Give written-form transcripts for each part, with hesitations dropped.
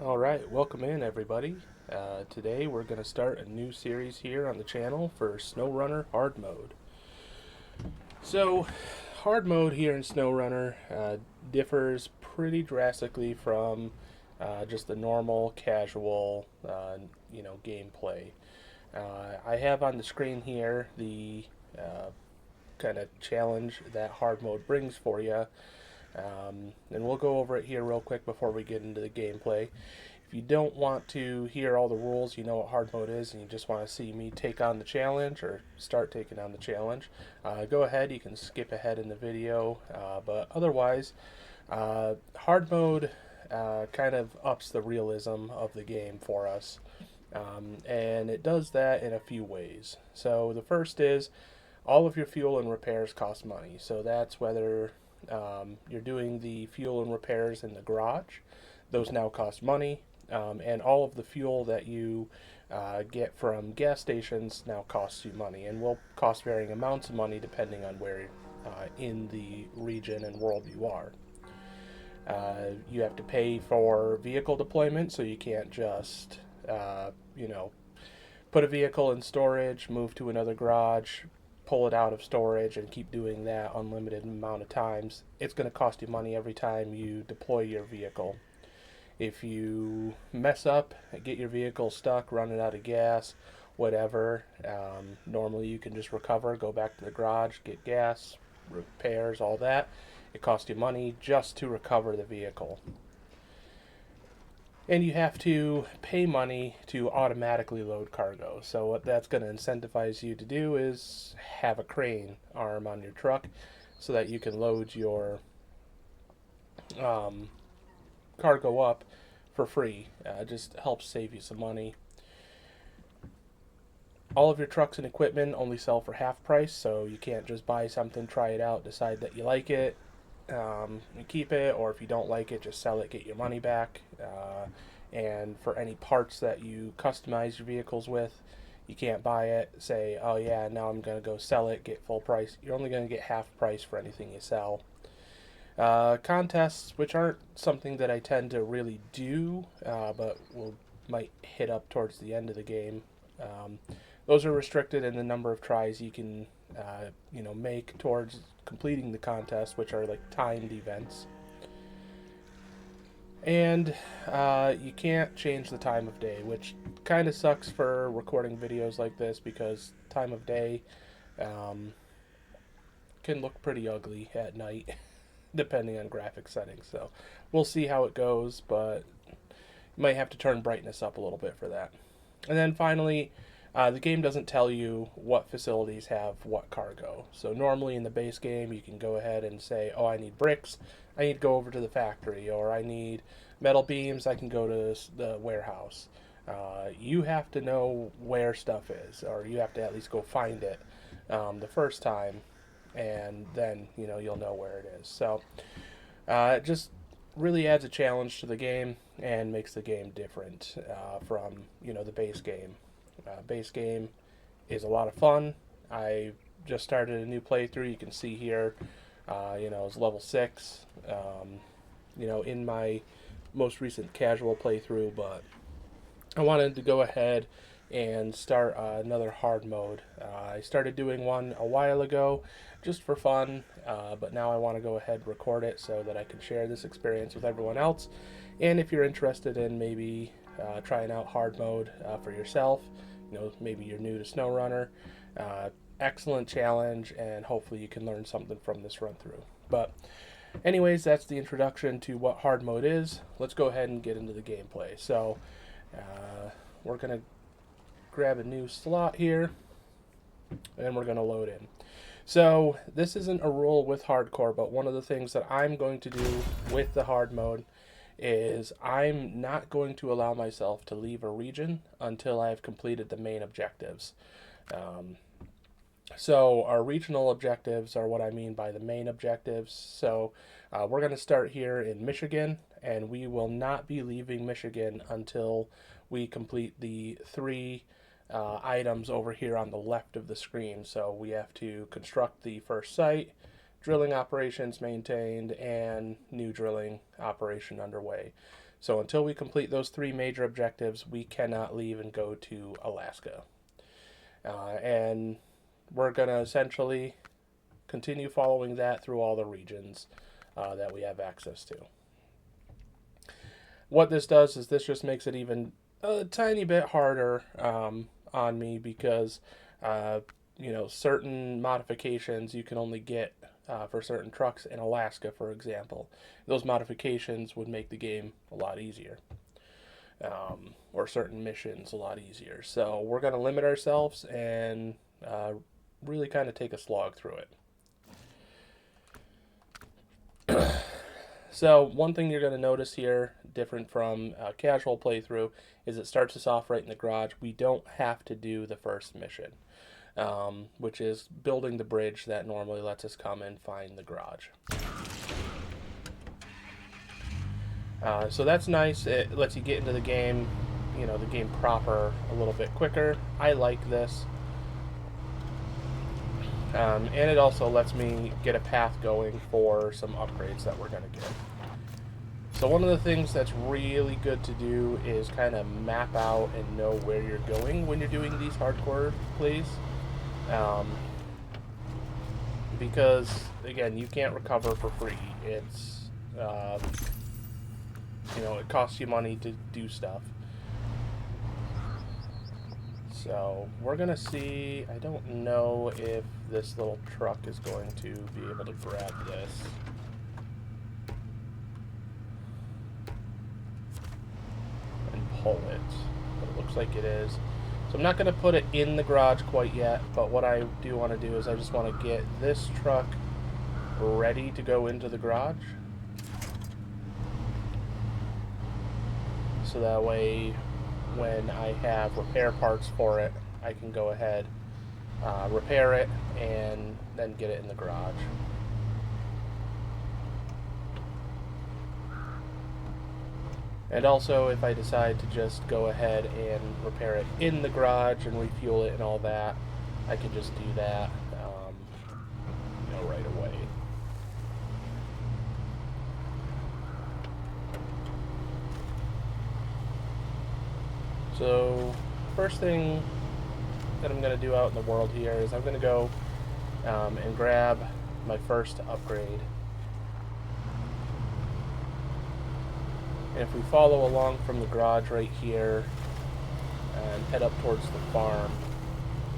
Alright, welcome in everybody. Today we're going to start a new series here on the channel for SnowRunner Hard Mode. So, Hard Mode here in SnowRunner differs pretty drastically from just the normal, casual, gameplay. I have on the screen here the kind of challenge that Hard Mode brings for you. And we'll go over it here real quick before we get into the gameplay. If you don't want to hear all the rules, you know what hard mode is, and you just want to see me take on the challenge or start taking on the challenge, go ahead. You can skip ahead in the video, but otherwise, hard mode kind of ups the realism of the game for us, and it does that in a few ways. So the first is all of your fuel and repairs cost money. So that's whether you're doing the fuel and repairs in the garage. Those now cost money. And all of the fuel that you get from gas stations now costs you money and will cost varying amounts of money depending on where in the region and world you are. You have to pay for vehicle deployment, so you can't just, put a vehicle in storage, move to another garage, pull it out of storage, and keep doing that unlimited amount of times. It's going to cost you money every time you deploy your vehicle. If you mess up, get your vehicle stuck, running out of gas, whatever, normally you can just recover, go back to the garage, get gas, repairs, all that. It costs you money just to recover the vehicle. And you have to pay money to automatically load cargo. So what that's going to incentivize you to do is have a crane arm on your truck so that you can load your cargo up for free. Just helps save you some money. All of your trucks and equipment only sell for half price, so you can't just buy something, try it out, decide that you like it, and keep it, or if you don't like it, just sell it, get your money back. And for any parts that you customize your vehicles with, you can't buy it, say, oh yeah, now I'm going to go sell it, get full price. You're only going to get half price for anything you sell. Contests, which aren't something that I tend to really do, but might hit up towards the end of the game. Those are restricted in the number of tries you can, make towards completing the contest, which are like timed events. And you can't change the time of day, which kind of sucks for recording videos like this because time of day can look pretty ugly at night. Depending on graphic settings. So we'll see how it goes, but you might have to turn brightness up a little bit for that. And then finally, the game doesn't tell you what facilities have what cargo. So normally in the base game, you can go ahead and say, oh, I need bricks, I need to go over to the factory, or I need metal beams, I can go to the warehouse. You have to know where stuff is, or you have to at least go find it the first time, and then you'll know where it is. So it just really adds a challenge to the game and makes the game different from the base game. Base game is a lot of fun. I just started a new playthrough. You can see here, it's level 6. In my most recent casual playthrough, but I wanted to go ahead and start another hard mode. I started doing one a while ago just for fun, but now I want to go ahead and record it so that I can share this experience with everyone else. And if you're interested in maybe trying out hard mode for yourself, maybe you're new to SnowRunner, excellent challenge, and hopefully you can learn something from this run through. But anyways, that's the introduction to what hard mode is. Let's go ahead and get into the gameplay. So we're going to grab a new slot here, and we're going to load in. So this isn't a rule with hardcore, but one of the things that I'm going to do with the hard mode is I'm not going to allow myself to leave a region until I've completed the main objectives. So our regional objectives are what I mean by the main objectives. So we're going to start here in Michigan, and we will not be leaving Michigan until we complete the 3 items over here on the left of the screen. So we have to construct the first site, drilling operations maintained, and new drilling operation underway. So until we complete those 3 major objectives, we cannot leave and go to Alaska. And we're going to essentially continue following that through all the regions that we have access to. What this does is this just makes it even a tiny bit harder on me because certain modifications you can only get for certain trucks in Alaska, for example. Those modifications would make the game a lot easier, or certain missions a lot easier. So we're going to limit ourselves and really kind of take a slog through it. So one thing you're going to notice here, different from a casual playthrough, is it starts us off right in the garage. We don't have to do the first mission, which is building the bridge that normally lets us come and find the garage. So that's nice. It lets you get into the game, the game proper a little bit quicker. I like this. And it also lets me get a path going for some upgrades that we're going to get. So one of the things that's really good to do is kind of map out and know where you're going when you're doing these hardcore plays. Because, again, you can't recover for free. It's, it costs you money to do stuff. So we're going to see, I don't know if this little truck is going to be able to grab this. And pull it. But it looks like it is. So I'm not going to put it in the garage quite yet, but what I do want to do is I just want to get this truck ready to go into the garage. So that way, when I have repair parts for it, I can go ahead, repair it, and then get it in the garage. And also, if I decide to just go ahead and repair it in the garage and refuel it and all that, I can just do that, right away. So, first thing that I'm going to do out in the world here is I'm going to go and grab my first upgrade. And if we follow along from the garage right here and head up towards the farm,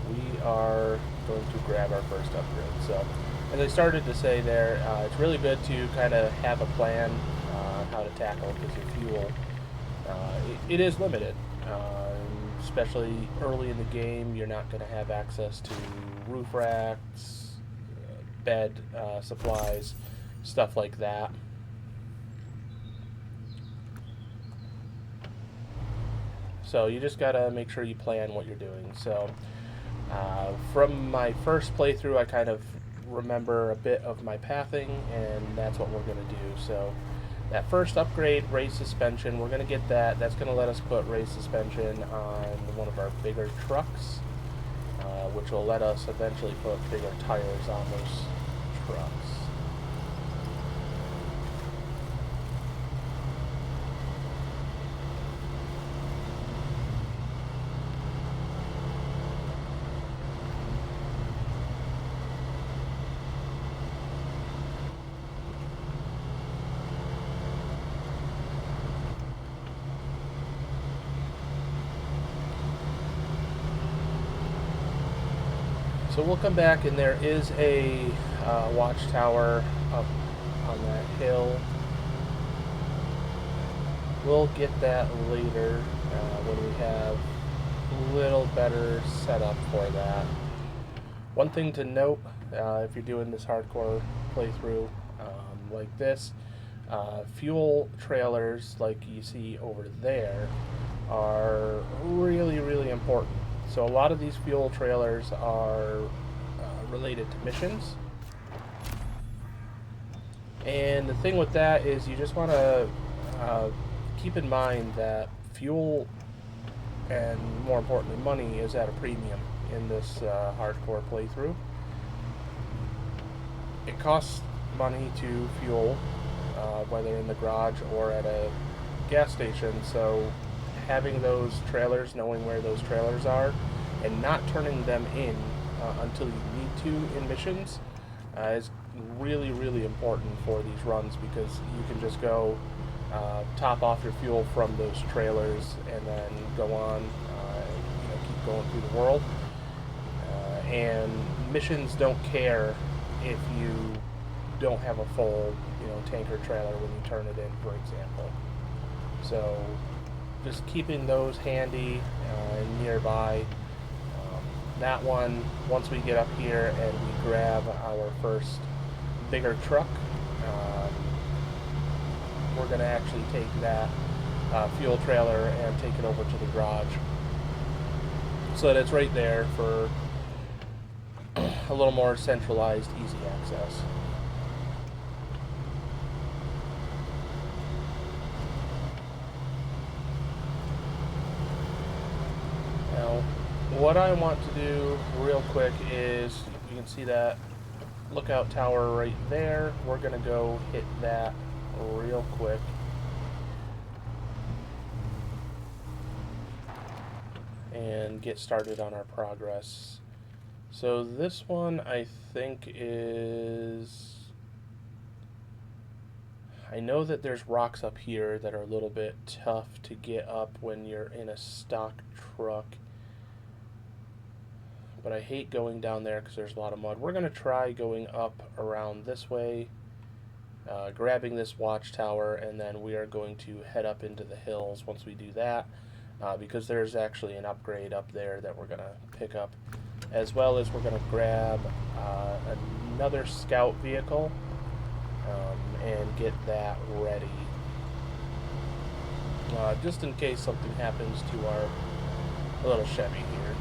we are going to grab our first upgrade. So, as I started to say there, it's really good to kind of have a plan on how to tackle it, because your fuel, it is limited. Especially early in the game, you're not going to have access to roof racks, bed supplies, stuff like that. So you just got to make sure you plan what you're doing. So from my first playthrough, I kind of remember a bit of my pathing, and that's what we're going to do. So that first upgrade, race suspension, we're going to get that. That's going to let us put race suspension on one of our bigger trucks, which will let us eventually put bigger tires on those trucks. So we'll come back, and there is a watchtower up on that hill. We'll get that later when we have a little better setup for that. One thing to note, if you're doing this hardcore playthrough like this, fuel trailers like you see over there are really, really important. So a lot of these fuel trailers are related to missions. And the thing with that is you just want to keep in mind that fuel, and more importantly money, is at a premium in this hardcore playthrough. It costs money to fuel, whether in the garage or at a gas station, so having those trailers, knowing where those trailers are, and not turning them in until you need to in missions is really, really important for these runs, because you can just go top off your fuel from those trailers and then go on, keep going through the world. And missions don't care if you don't have a full, tanker trailer when you turn it in, for example. So just keeping those handy and nearby. That one, once we get up here and we grab our first bigger truck, we're going to actually take that fuel trailer and take it over to the garage, so that it's right there for a little more centralized, easy access. Now, what I want to do real quick is, you can see that lookout tower right there. We're going to go hit that real quick. And get started on our progress. So this one, I think, is... I know that there's rocks up here that are a little bit tough to get up when you're in a stock truck. But I hate going down there because there's a lot of mud. We're going to try going up around this way, grabbing this watchtower, and then we are going to head up into the hills once we do that, because there's actually an upgrade up there that we're going to pick up, as well as we're going to grab another scout vehicle and get that ready, just in case something happens to our little Chevy here.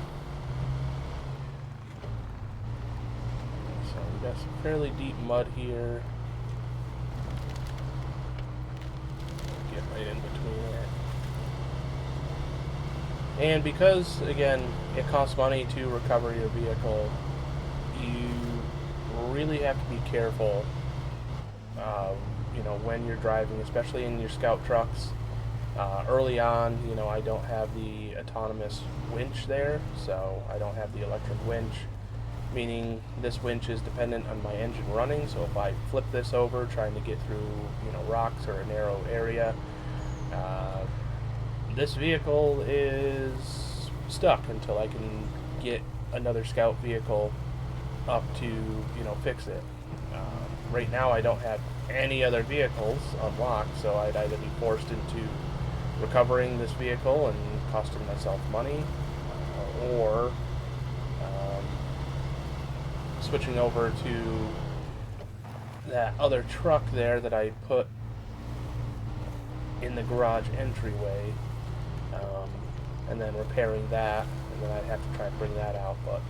So we've got some fairly deep mud here. Get right in between it. And because, again, it costs money to recover your vehicle, you really have to be careful, when you're driving, especially in your scout trucks. Early on, I don't have the autonomous winch there, so I don't have the electric winch, meaning this winch is dependent on my engine running. So if I flip this over trying to get through, rocks or a narrow area, this vehicle is stuck until I can get another scout vehicle up to, fix it. Right now I don't have any other vehicles unlocked, so I'd either be forced into recovering this vehicle and costing myself money, or switching over to that other truck there that I put in the garage entryway, and then repairing that, and then I'd have to try and bring that out, but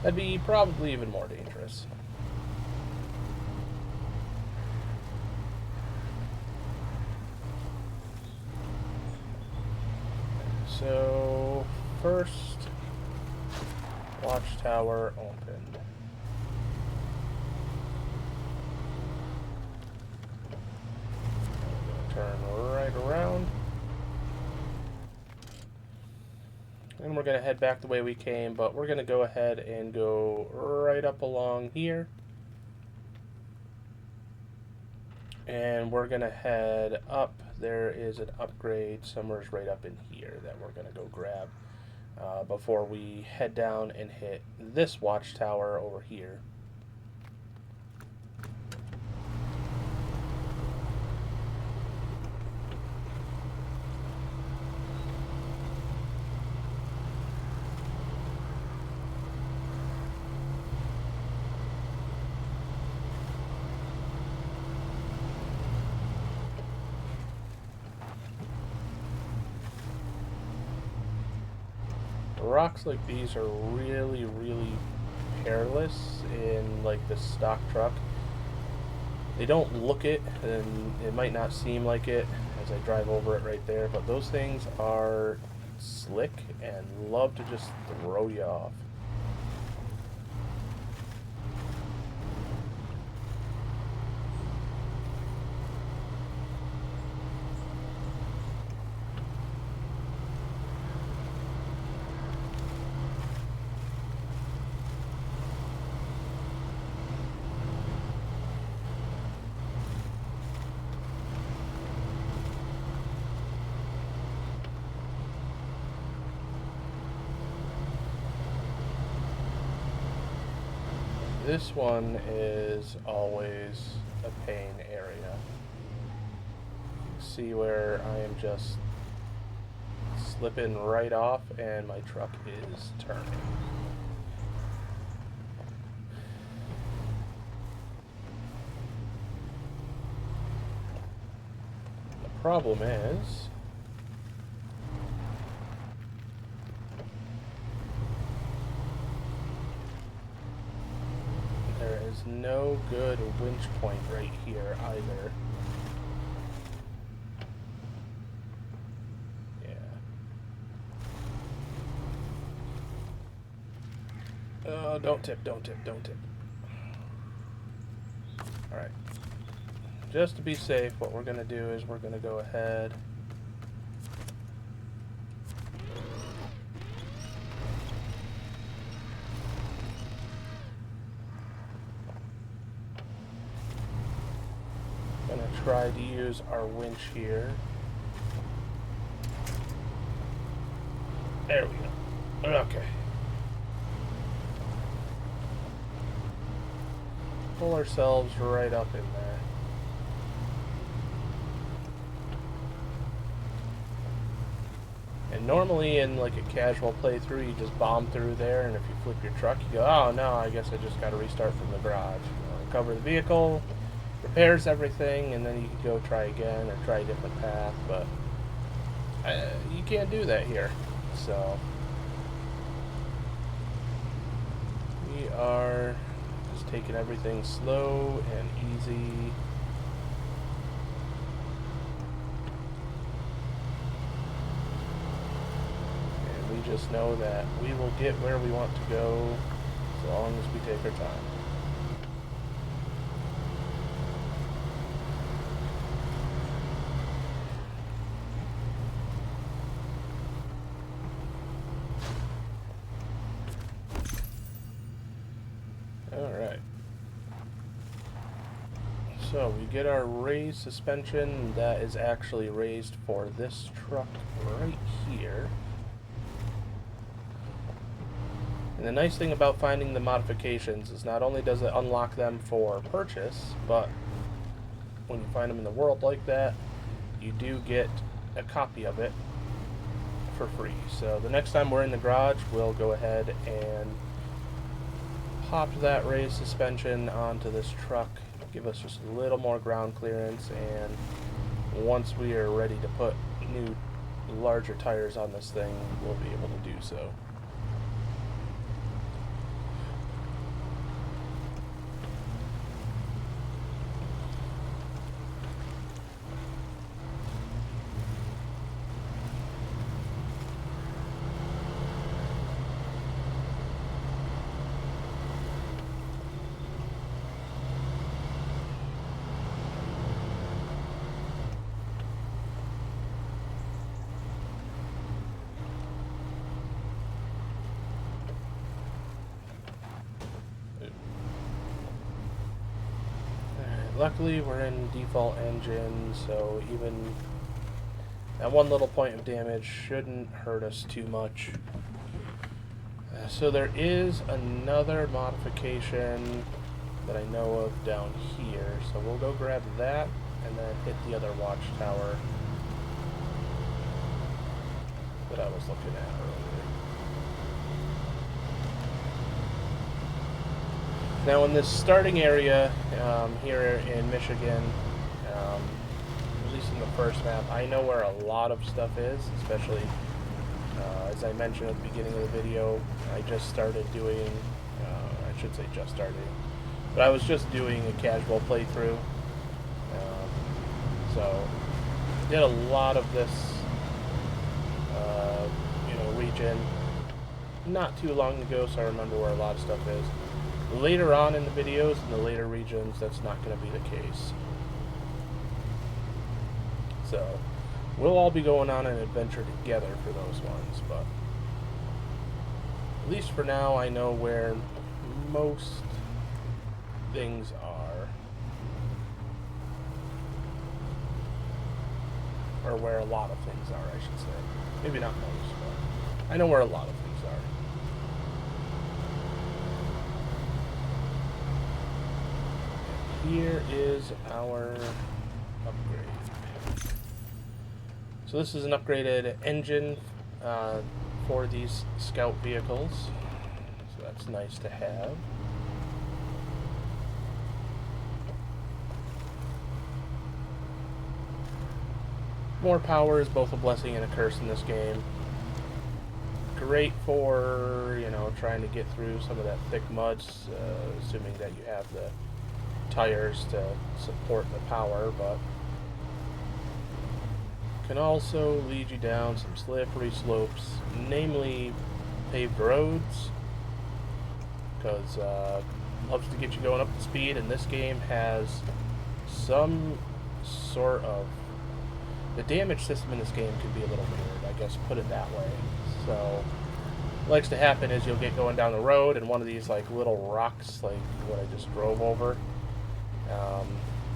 that'd be probably even more dangerous. So, first, watchtower opened. Turn right around. And we're going to head back the way we came, but we're going to go ahead and go right up along here. And we're going to head up. There is an upgrade somewhere right up in here that we're going to go grab before we head down and hit this watchtower over here. Rocks like these are really, really perilous in like the stock truck. They don't look it, and it might not seem like it as I drive over it right there, but those things are slick and love to just throw you off. This one is always a pain area. See where I am just slipping right off and my truck is turning. The problem is there is no good winch point right here either. Oh, don't tip, don't tip, don't tip. Alright. Just to be safe, what we're going to do is we're going to go ahead. Going to try to use our winch here. There we go. Okay. Pull ourselves right up in there. And normally in like a casual playthrough, you just bomb through there, and if you flip your truck, you go, oh no, I guess I just got to restart from the garage. Cover the vehicle, repairs everything, and then you can go try again or try a different path, but you can't do that here. So we are just taking everything slow and easy. And we just know that we will get where we want to go as long as we take our time. Alright. So we get our raised suspension that is actually raised for this truck right here. And the nice thing about finding the modifications is not only does it unlock them for purchase, but when you find them in the world like that, you do get a copy of it for free. So the next time we're in the garage, we'll go ahead and pop that raised suspension onto this truck, give us just a little more ground clearance, and once we are ready to put new larger tires on this thing, we'll be able to do so. Luckily, we're in default engine, so even that one little point of damage shouldn't hurt us too much. So there is another modification that I know of down here, so we'll go grab that and then hit the other watchtower that I was looking at earlier. Now in this starting area here in Michigan, at least in the first map, I know where a lot of stuff is, especially as I mentioned at the beginning of the video, I just started doing, I should say just started, but I was just doing a casual playthrough, so did a lot of this, region not too long ago, so I remember where a lot of stuff is. Later on in the videos, in the later regions, that's not going to be the case. So, we'll all be going on an adventure together for those ones, but at least for now, I know where most things are. Or where a lot of things are, I should say. Maybe not most, but I know where a lot of things are. here is our upgrade. So this is an upgraded engine for these scout vehicles. So that's nice to have. More power is both a blessing and a curse in this game. Great for, you know, trying to get through some of that thick mud, assuming that you have the tires to support the power, but can also lead you down some slippery slopes, namely paved roads, because loves to get you going up to speed, and this game has some sort of... The damage system in this game can be a little weird, I guess, put it that way. So, what likes to happen is you'll get going down the road, and one of these like little rocks, like what I just drove over,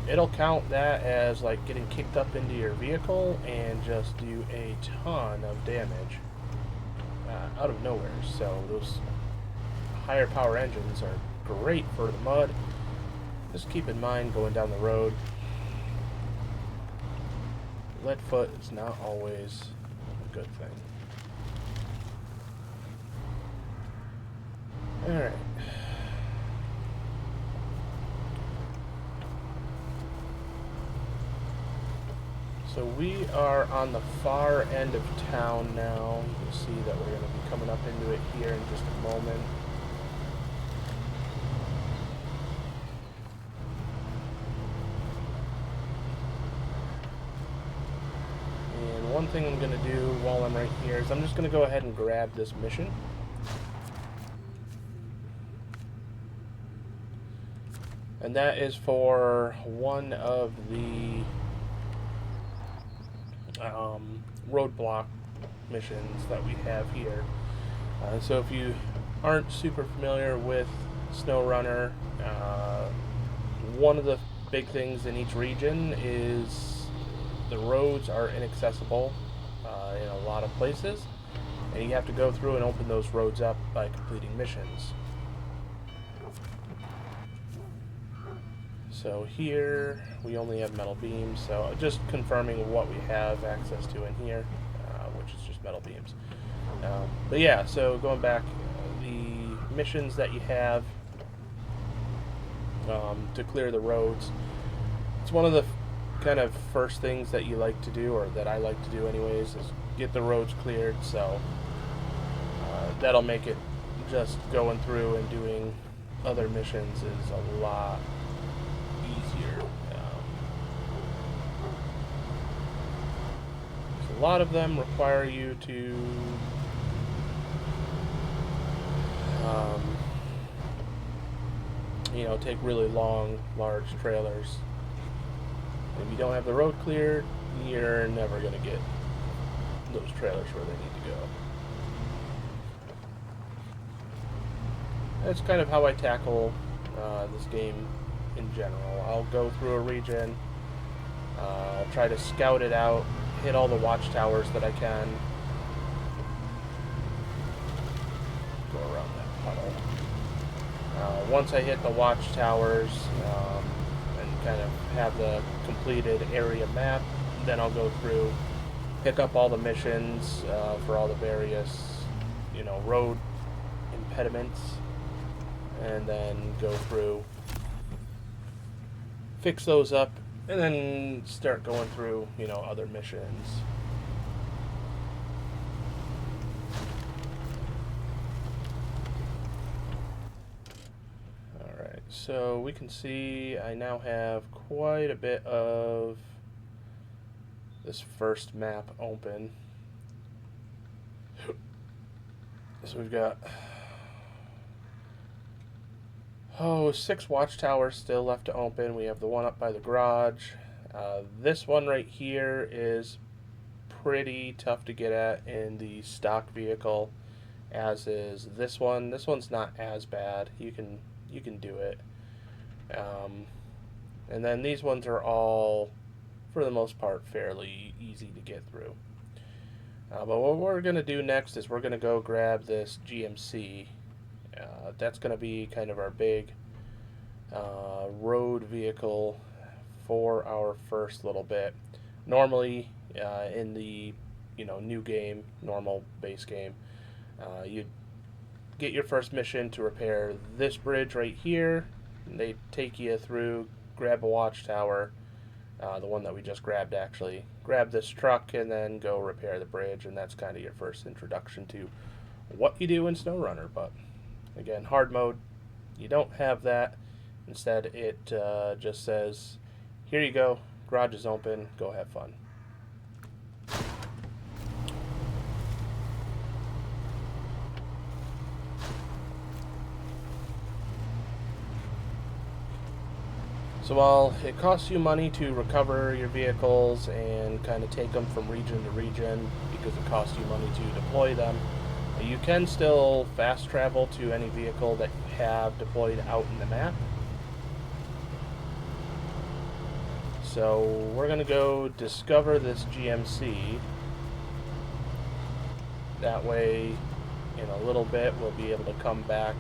it'll count that as like getting kicked up into your vehicle and just do a ton of damage out of nowhere. So those higher power engines are great for the mud. Just keep in mind going down the road, lead foot is not always a good thing. Alright. So we are on the far end of town now. You'll see that we're going to be coming up into it here in just a moment. And one thing I'm going to do while I'm right here is I'm just going to go ahead and grab this mission. And that is for one of the roadblock missions that we have here. So if you aren't super familiar with SnowRunner, one of the big things in each region is the roads are inaccessible in a lot of places, and you have to go through and open those roads up by completing missions. So here we only have metal beams, so just confirming what we have access to in here, which is just metal beams. But yeah, so going back, the missions that you have to clear the roads, it's one of the kind of first things that you like to do, or that I like to do anyways, is get the roads cleared. So that'll make it just going through and doing other missions is a lot easier. A lot of them require you to you know, take really long, large trailers. If you don't have the road cleared, you're never going to get those trailers where they need to go. That's kind of how I tackle this game in general. I'll go through a region, try to scout it out, hit all the watchtowers that I can, go around that puddle. Once I hit the watchtowers and kind of have the completed area map, then I'll go through, pick up all the missions for all the various, you know, road impediments, and then go through, fix those up, and then start going through, you know, other missions. Alright, so we can see I now have quite a bit of this first map open. So we've got 6 watchtowers still left to open. We have the one up by the garage. This one right here is pretty tough to get at in the stock vehicle, as is this one. This one's not as bad. You can do it. And then these ones are all, for the most part, fairly easy to get through. But what we're going to do next is we're going to go grab this GMC. That's going to be kind of our big road vehicle for our first little bit. Normally, in the new game, normal base game, you get your first mission to repair this bridge right here. They take you through, grab a watchtower, the one that we just grabbed actually, grab this truck, and then go repair the bridge, and that's kind of your first introduction to what you do in SnowRunner. But again, hard mode, you don't have that. Instead, it just says, here you go, garage is open, go have fun. So while it costs you money to recover your vehicles and kind of take them from region to region because it costs you money to deploy them, you can still fast travel to any vehicle that you have deployed out in the map. So we're going to go discover this GMC. That way, in a little bit, we'll be able to come back,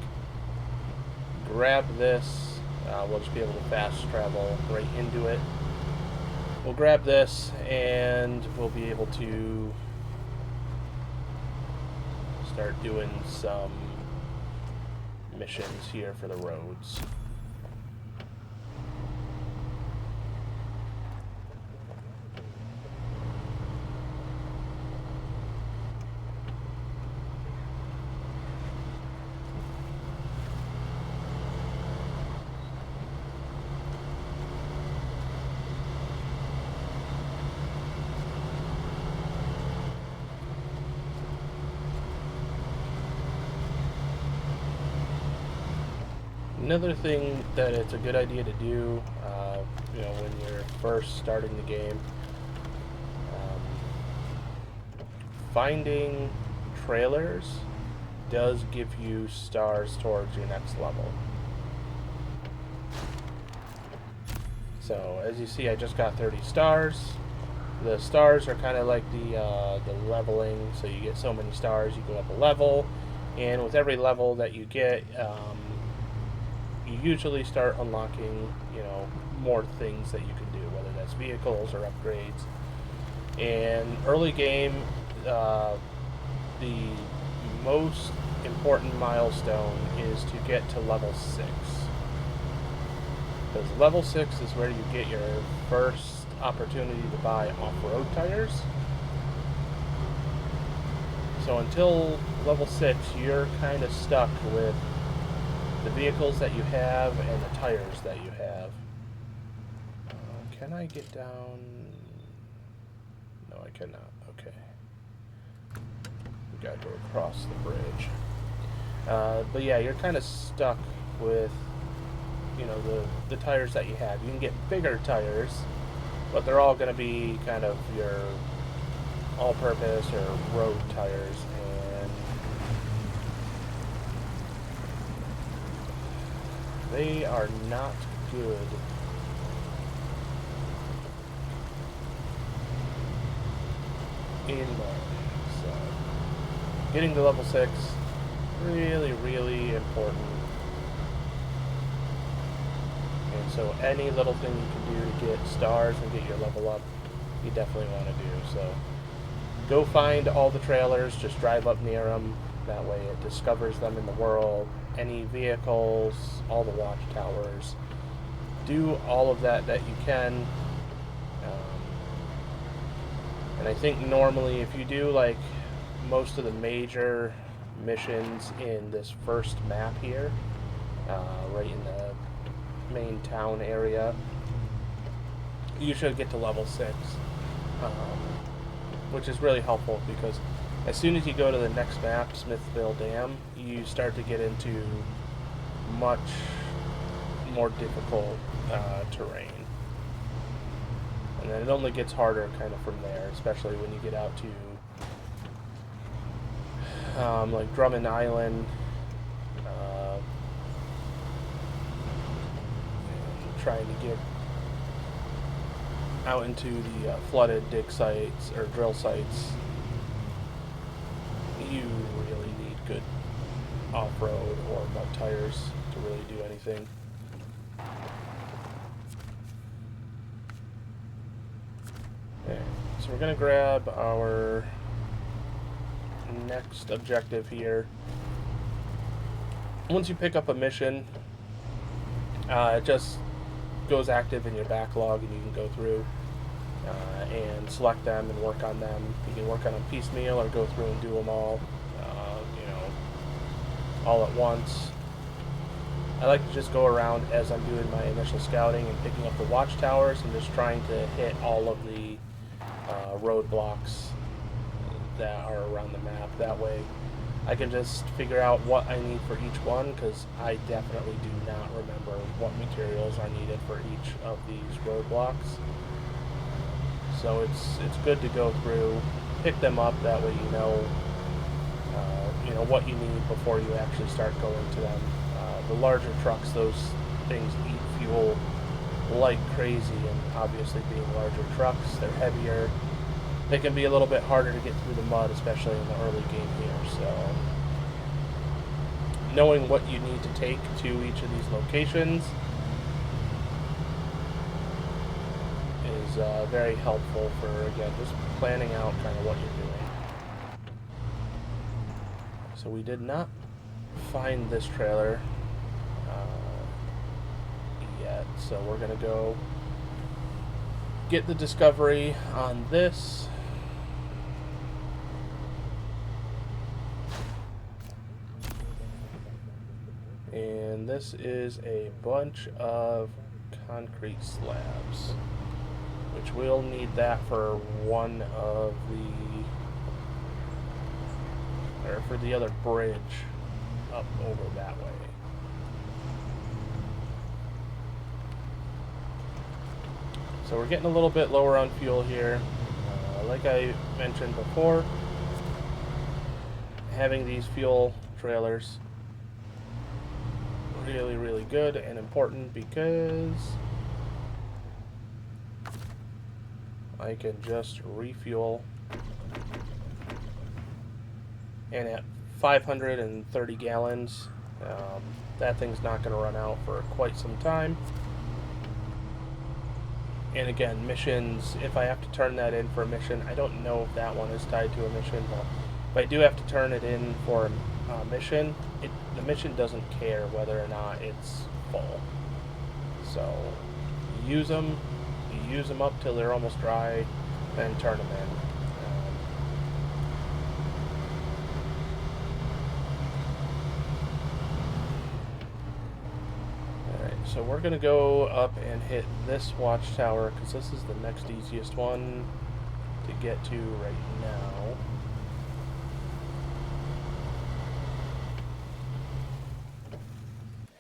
grab this. We'll just be able to fast travel right into it. We'll grab this and we'll be able to start doing some missions here for the roads. Another thing that it's a good idea to do, when you're first starting the game, finding trailers does give you stars towards your next level. So as you see, I just got 30 stars. The stars are kind of like the leveling, so you get so many stars, you go up a level, and with every level that you get, you usually start unlocking, more things that you can do, whether that's vehicles or upgrades. And early game, the most important milestone is to get to level 6. Because level 6 is where you get your first opportunity to buy off-road tires. So until level 6, you're kind of stuck with the vehicles that you have and the tires that you have. Can I get down? No, I cannot. Okay. We gotta go across the bridge. But yeah, you're kind of stuck with, the tires that you have. You can get bigger tires, but they're all going to be kind of your all-purpose or road tires. They are not good. In mode. So, getting to level 6, really, really important. And so any little thing you can do to get stars and get your level up, you definitely want to do. So, go find all the trailers, just drive up near them. That way it discovers them in the world. Any vehicles, all the watchtowers. Do all of that you can. And I think normally if you do like most of the major missions in this first map here, right in the main town area, you should get to level 6, which is really helpful because as soon as you go to the next map, Smithville Dam, you start to get into much more difficult terrain. And then it only gets harder kind of from there, especially when you get out to like Drummond Island, trying to get out into the flooded dig sites or drill sites. You really need good off-road or mud tires to really do anything. so we're going to grab our next objective here. Once you pick up a mission, it just goes active in your backlog, and you can go through and select them and work on them. You can work on them piecemeal or go through and do them all, all at once. I like to just go around as I'm doing my initial scouting and picking up the watchtowers and just trying to hit all of the roadblocks that are around the map. That way I can just figure out what I need for each one, because I definitely do not remember what materials are needed for each of these roadblocks. So it's good to go through, pick them up, that way you know what you need before you actually start going to them. The larger trucks, those things eat fuel like crazy, and obviously being larger trucks, they're heavier. They can be a little bit harder to get through the mud, especially in the early game here. So knowing what you need to take to each of these locations is very helpful for, again, just planning out kind of what you're doing. So we did not find this trailer yet, so we're going to go get the discovery on this. And this is a bunch of concrete slabs, which we'll need that for one of for the other bridge up over that way. So we're getting a little bit lower on fuel here. Like I mentioned before, having these fuel trailers really good and important, because I can just refuel, and at 530 gallons that thing's not going to run out for quite some time. And again, missions, if I have to turn that in for a mission, I don't know if that one is tied to a mission, but if I do have to turn it in for a mission, the mission doesn't care whether or not it's full. So you use them up till they're almost dry, then turn them in. So we're going to go up and hit this watchtower, because this is the next easiest one to get to right now.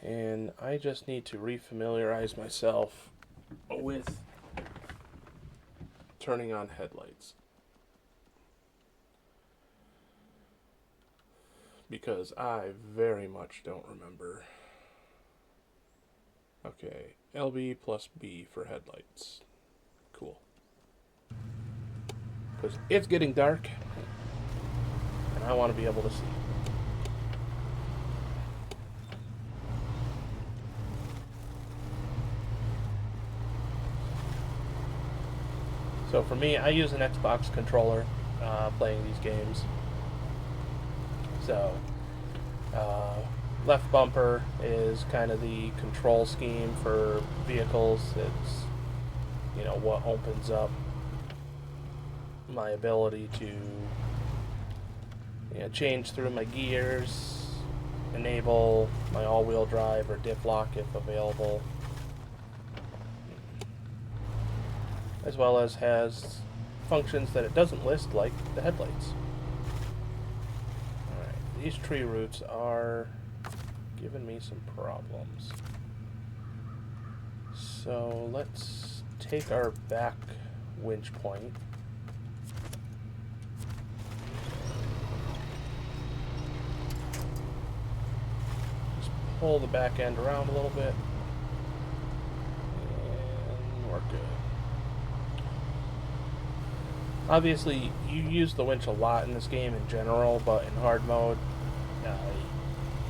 And I just need to refamiliarize myself with turning on headlights, because I very much don't remember. Okay, LB plus B for headlights. Cool. Because it's getting dark, and I want to be able to see. So for me, I use an Xbox controller playing these games. So, left bumper is kind of the control scheme for vehicles. It's, what opens up my ability to change through my gears, enable my all-wheel drive or diff lock if available, as well as has functions that it doesn't list, like the headlights. Alright, these tree roots are giving me some problems. So let's take our back winch point. Just pull the back end around a little bit, and we're good. Obviously, you use the winch a lot in this game in general, but in hard mode,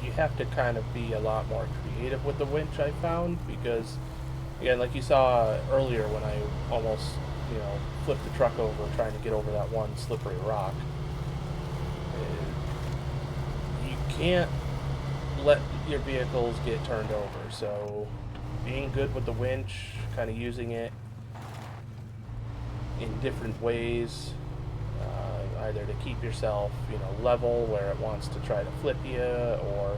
you have to kind of be a lot more creative with the winch, I found, because, again, like you saw earlier when I almost you know, flip the truck over trying to get over that one slippery rock. You can't let your vehicles get turned over, so being good with the winch, kind of using it in different ways, either to keep yourself, you know, level where it wants to try to flip you, or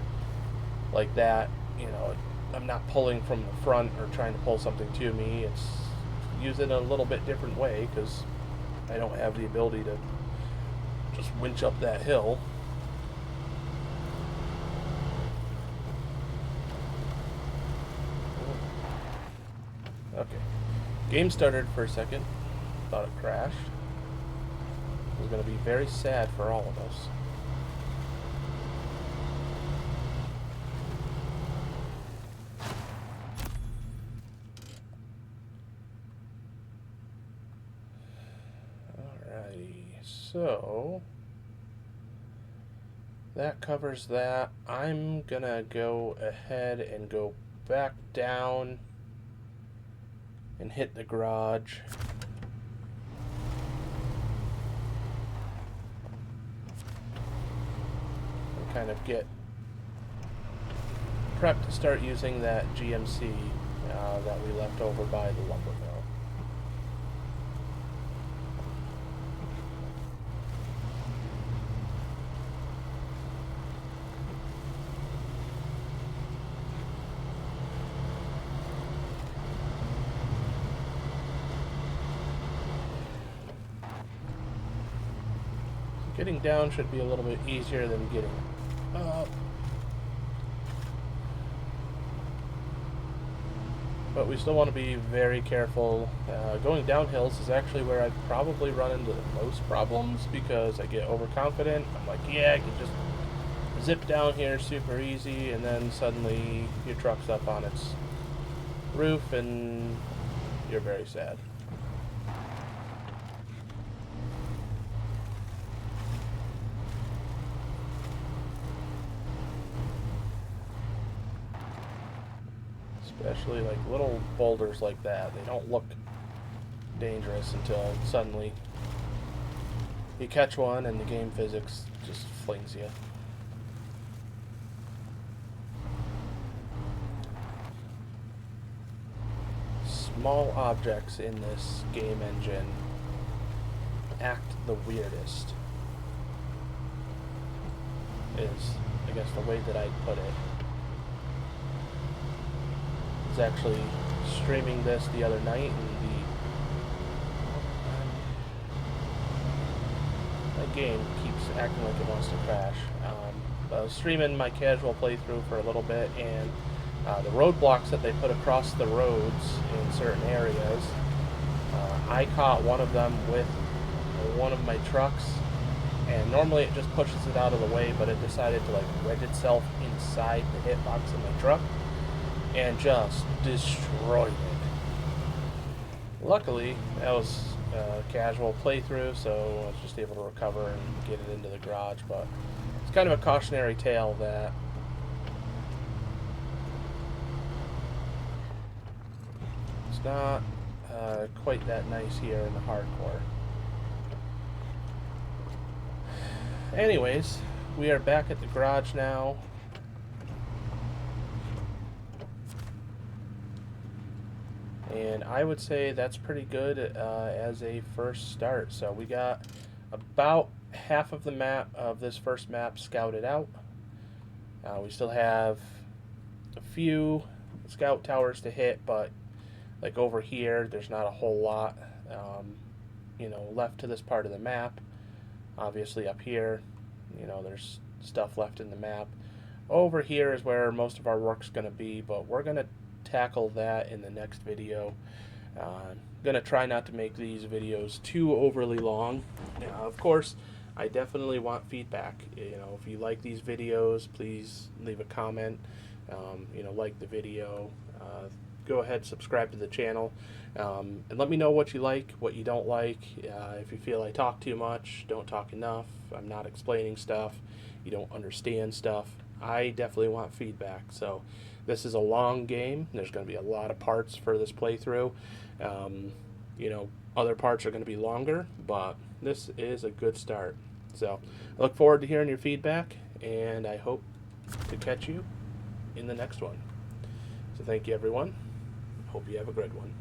like that, you know, I'm not pulling from the front or trying to pull something to me. It's using it a little bit different way because I don't have the ability to just winch up that hill. Okay. Game started for a second. Thought it crashed. It was going to be very sad for all of us. Alrighty, so that covers that. I'm going to go ahead and go back down and hit the garage. And kind of get prepped to start using that GMC that we left over by the lumber mill. Getting down should be a little bit easier than getting up. But we still want to be very careful. Going down hills is actually where I probably run into the most problems because I get overconfident. I'm like, yeah, I can just zip down here super easy, and then suddenly your truck's up on its roof and you're very sad. Especially like little boulders like that. They don't look dangerous until suddenly you catch one and the game physics just flings you. Small objects in this game engine act the weirdest, is, I guess, the way that I'd put it. I was actually streaming this the other night, and the game keeps acting like it wants to crash. I was streaming my casual playthrough for a little bit, and the roadblocks that they put across the roads in certain areas, I caught one of them with one of my trucks, and normally it just pushes it out of the way, but it decided to like wedge itself inside the hitbox of my truck and just destroyed it. Luckily, that was a casual playthrough, so I was just able to recover and get it into the garage, but it's kind of a cautionary tale that it's not quite that nice here in the hardcore. Anyways, we are back at the garage now. And I would say that's pretty good as a first start. So we got about half of the map of this first map scouted out. We still have a few scout towers to hit, but like over here, there's not a whole lot, left to this part of the map. Obviously up here, there's stuff left in the map. Over here is where most of our work's going to be, but we're going to tackle that in the next video. I'm going to try not to make these videos too overly long. Of course, I definitely want feedback. If you like these videos, please leave a comment. Like the video. Go ahead, subscribe to the channel, and let me know what you like, what you don't like. If you feel I talk too much, don't talk enough, I'm not explaining stuff, you don't understand stuff, I definitely want feedback. So this is a long game. There's going to be a lot of parts for this playthrough. You know, other parts are going to be longer, but this is a good start. So I look forward to hearing your feedback, and I hope to catch you in the next one. So thank you, everyone. Hope you have a great one.